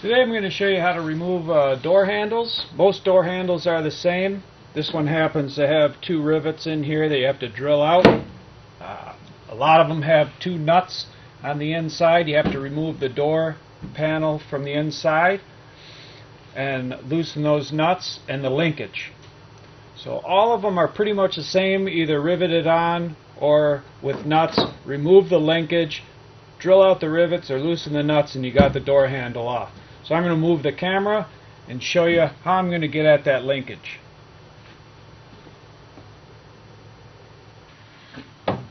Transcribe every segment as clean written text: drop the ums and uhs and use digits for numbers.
Today I'm going to show you how to remove door handles. Most door handles are the same. This one happens to have two rivets in here that you have to drill out. A lot of them have two nuts on the inside. You have to remove the door panel from the inside and loosen those nuts and the linkage. So all of them are pretty much the same, either riveted on or with nuts. Remove the linkage, drill out the rivets or loosen the nuts, and you got the door handle off. So I'm going to move the camera and show you how I'm going to get at that linkage.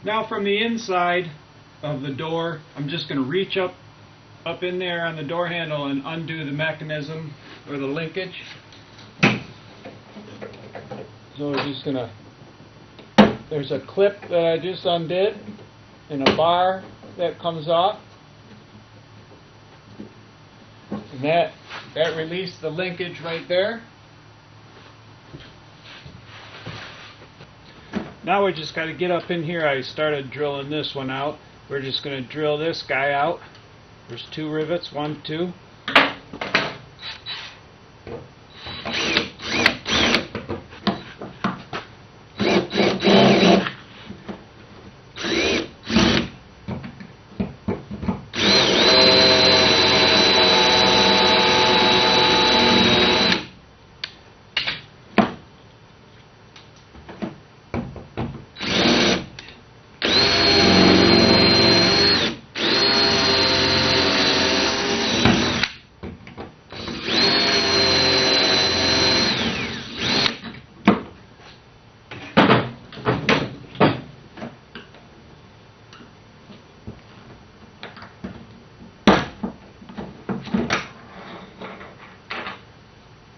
Now from the inside of the door, I'm just going to reach up in there on the door handle and undo the mechanism or the linkage. So we're just going to, there's a clip that I just undid and a bar that comes off. And that released the linkage right there. Now we just got to get up in here. I started drilling this one out. We're just going to drill this guy out. There's two rivets, 1, 2.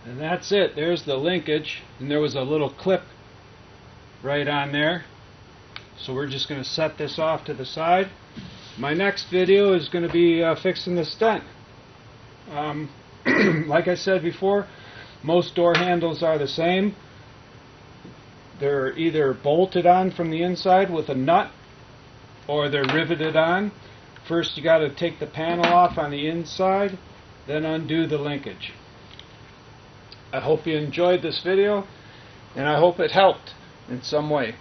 And that's it. There's the linkage, and there was a little clip right on there. So we're just going to set this off to the side. My next video is going to be fixing the stent. Like I said before, most door handles are the same. They're either bolted on from the inside with a nut, or they're riveted on. First you got to take the panel off on the inside, then undo the linkage. I hope you enjoyed this video, and I hope it helped in some way.